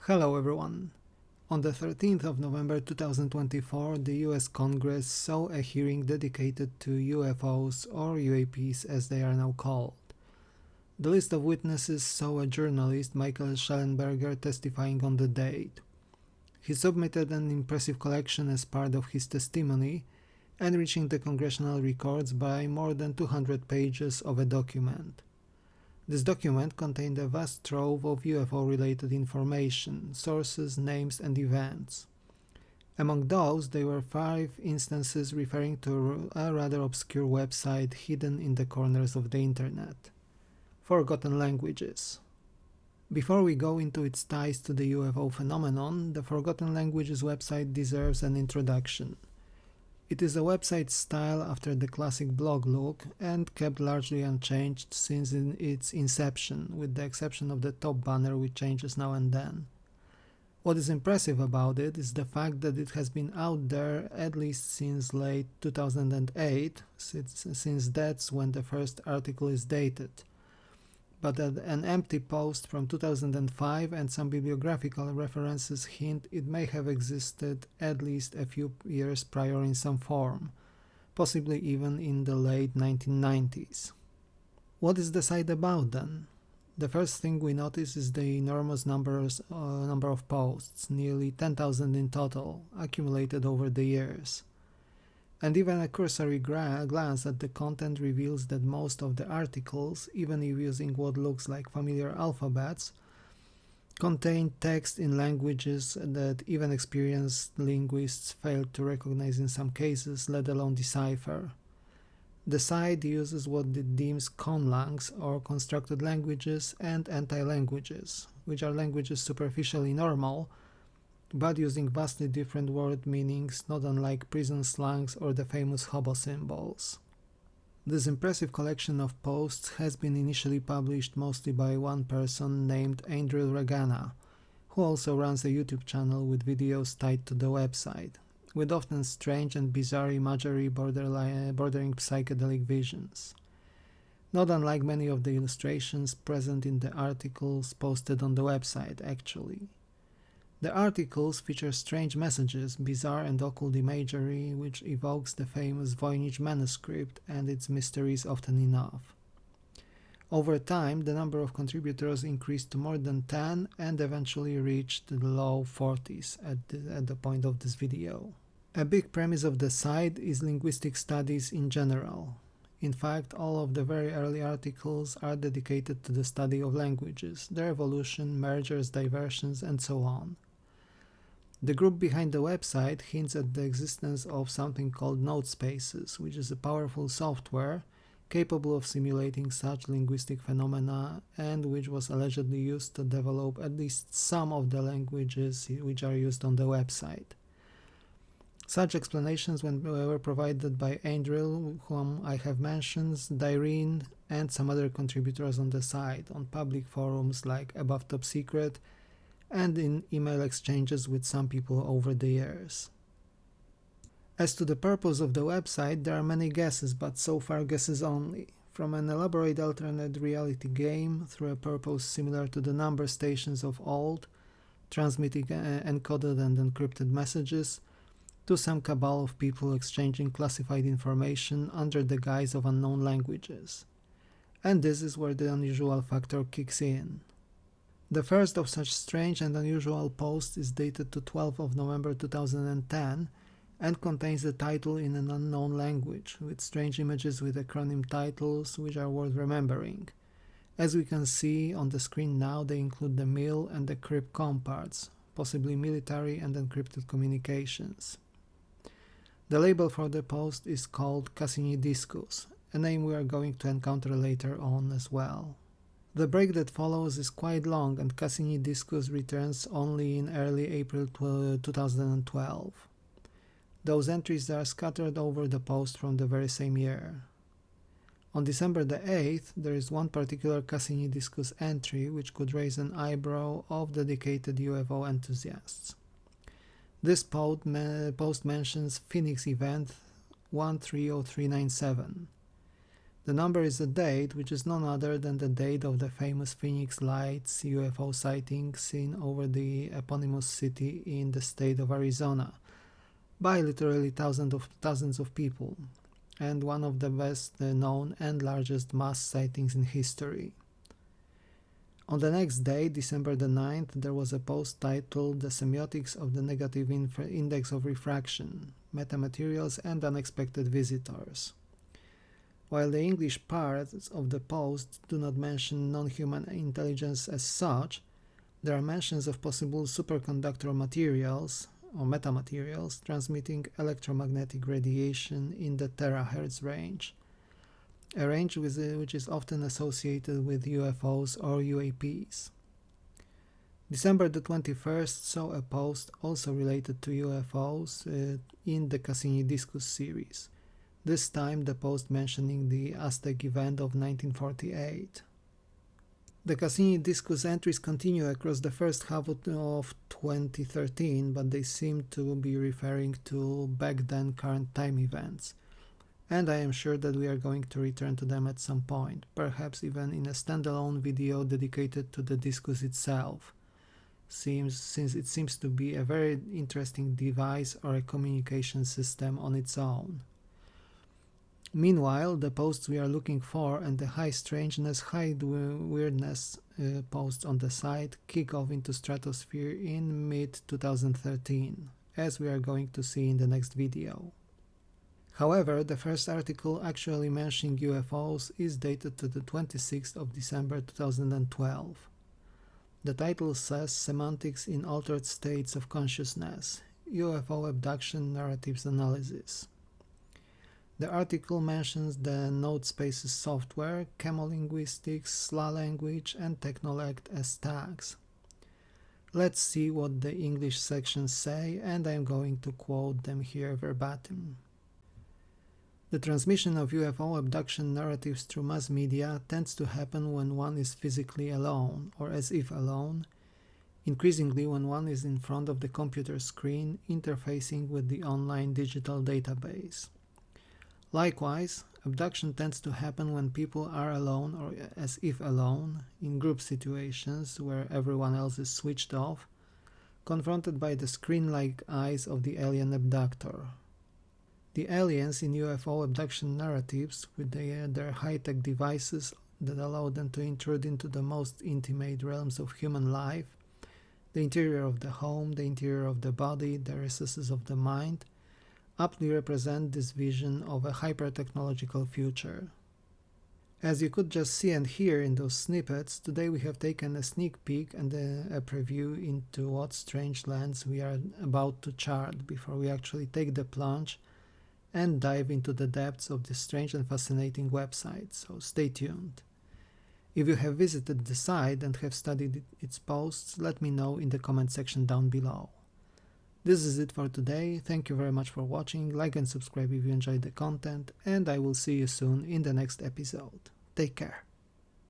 Hello everyone. On the 13th of November 2024, the US Congress saw a hearing dedicated to UFOs or UAPs as they are now called. The list of witnesses saw a journalist, Michael Schellenberger, testifying on the date. He submitted an impressive collection as part of his testimony, enriching the congressional records by more than 200 pages of a document. This document contained a vast trove of UFO-related information, sources, names, and events. Among those, there were 5 instances referring to a rather obscure website hidden in the corners of the internet. Forgotten Languages. Before we go into its ties to the UFO phenomenon, the Forgotten Languages website deserves an introduction. It is a website style after the classic blog look and kept largely unchanged since its inception, with the exception of the top banner which changes now and then. What is impressive about it is the fact that it has been out there at least since late 2008, since that's when the first article is dated. But an empty post from 2005 and some bibliographical references hint it may have existed at least a few years prior in some form, possibly even in the late 1990s. What is the site about then? The first thing we notice is the enormous number of posts, nearly 10,000 in total, accumulated over the years. And even a cursory glance at the content reveals that most of the articles, even if using what looks like familiar alphabets, contain text in languages that even experienced linguists fail to recognize in some cases, let alone decipher. The site uses what it deems conlangs, or constructed languages, and anti-languages, which are languages superficially normal, but using vastly different word meanings, not unlike prison slangs or the famous hobo symbols. This impressive collection of posts has been initially published mostly by one person named Andrew Regana, who also runs a YouTube channel with videos tied to the website, with often strange and bizarre imagery bordering psychedelic visions. Not unlike many of the illustrations present in the articles posted on the website, actually. The articles feature strange messages, bizarre and occult imagery, which evokes the famous Voynich manuscript and its mysteries often enough. Over time, the number of contributors increased to more than 10 and eventually reached the low 40s at the point of this video. A big premise of the site is linguistic studies in general. In fact, all of the very early articles are dedicated to the study of languages, their evolution, mergers, diversions, and so on. The group behind the website hints at the existence of something called node spaces, which is a powerful software capable of simulating such linguistic phenomena and which was allegedly used to develop at least some of the languages which are used on the website. Such explanations were provided by Andrew, whom I have mentioned, Dyrene, and some other contributors on the site, on public forums like Above Top Secret, and in email exchanges with some people over the years. As to the purpose of the website, there are many guesses, but so far guesses only. From an elaborate alternate reality game, through a purpose similar to the number stations of old, transmitting encoded and encrypted messages, to some cabal of people exchanging classified information under the guise of unknown languages. And this is where the unusual factor kicks in. The first of such strange and unusual posts is dated to 12th of November 2010 and contains the title in an unknown language, with strange images with acronym titles which are worth remembering. As we can see on the screen now, they include the mill and the crypt comparts, possibly military and encrypted communications. The label for the post is called Cassini Diskus, a name we are going to encounter later on as well. The break that follows is quite long, and Cassini Diskus returns only in early April 2012. Those entries are scattered over the post from the very same year. On December the 8th, there is one particular Cassini Diskus entry which could raise an eyebrow of dedicated UFO enthusiasts. This post mentions Phoenix event 130397. The number is a date, which is none other than the date of the famous Phoenix Lights UFO sighting seen over the eponymous city in the state of Arizona by literally thousands of people, and one of the best known and largest mass sightings in history. On the next day, December the 9th, there was a post titled The Semiotics of the Negative Index of Refraction, Metamaterials and Unexpected Visitors. While the English parts of the post do not mention non-human intelligence as such, there are mentions of possible superconductor materials, or metamaterials, transmitting electromagnetic radiation in the terahertz range, a range which is often associated with UFOs or UAPs. December the 21st saw a post also related to UFOs in the Cassini Diskus series, this time the post mentioning the Aztec event of 1948. The Cassini Diskus entries continue across the first half of 2013, but they seem to be referring to back then current time events, and I am sure that we are going to return to them at some point, perhaps even in a standalone video dedicated to the Diskus itself, since it seems to be a very interesting device or a communication system on its own. Meanwhile, the posts we are looking for and the high strangeness, high weirdness posts on the site kick off into stratosphere in mid-2013, as we are going to see in the next video. However, the first article actually mentioning UFOs is dated to the 26th of December 2012. The title says Semantics in Altered States of Consciousness, UFO Abduction Narratives Analysis. The article mentions the Node Spaces software, chemolinguistics, SLA language, and Technolect as tags. Let's see what the English sections say, and I'm going to quote them here verbatim. The transmission of UFO abduction narratives through mass media tends to happen when one is physically alone, or as if alone, increasingly when one is in front of the computer screen interfacing with the online digital database. Likewise, abduction tends to happen when people are alone or as if alone, in group situations where everyone else is switched off, confronted by the screen-like eyes of the alien abductor. The aliens in UFO abduction narratives, with their high-tech devices that allow them to intrude into the most intimate realms of human life, the interior of the home, the interior of the body, the recesses of the mind, aptly represent this vision of a hyper-technological future. As you could just see and hear in those snippets, today we have taken a sneak peek and a preview into what strange lands we are about to chart before we actually take the plunge and dive into the depths of this strange and fascinating website, so stay tuned. If you have visited the site and have studied its posts, let me know in the comment section down below. This is it for today. Thank you very much for watching. Like and subscribe if you enjoyed the content, and I will see you soon in the next episode. Take care.